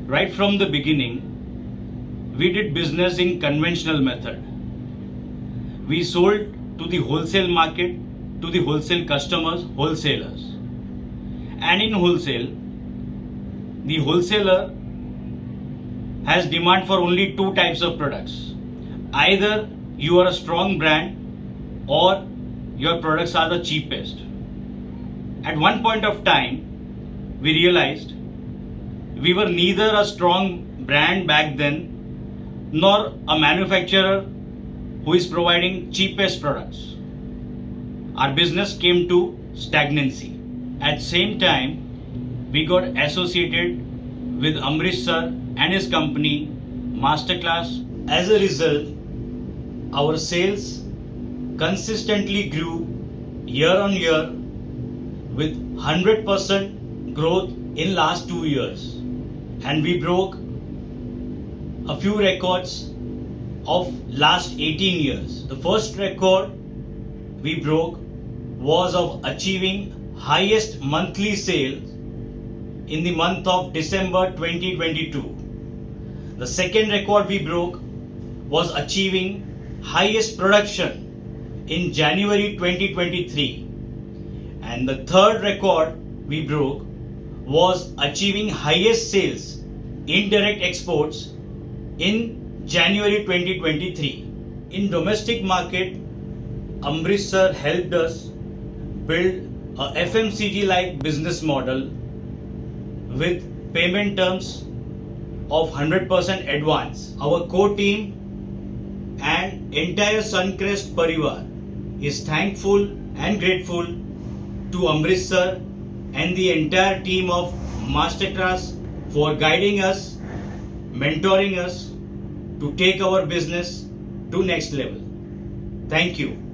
Right from the beginning, we did business in conventional method. We sold to the wholesale market, to the wholesale customers, wholesalers. And in wholesale, the wholesaler has demand for only two types of products. Either you are a strong brand or your products are the cheapest. At one point of time, we realized we were neither a strong brand back then nor a manufacturer who is providing cheapest products. Our business came to stagnancy. At same time, we got associated with Amrish sir and his company MasterClass. As a result, our sales consistently grew year on year with 100% growth in last 2 years. And we broke a few records of last 18 years. The first record we broke was of achieving highest monthly sales in the month of December 2022. The second record we broke was achieving highest production in January 2023. And the third record we broke was achieving highest sales in direct exports in January 2023. In domestic market, Amrish sir helped us build a FMCG like business model with payment terms of 100% advance. Our core team and entire Suncrest Parivar is thankful and grateful to Amrish sir and the entire team of MasterClass for guiding us, mentoring us to take our business to next level. Thank you.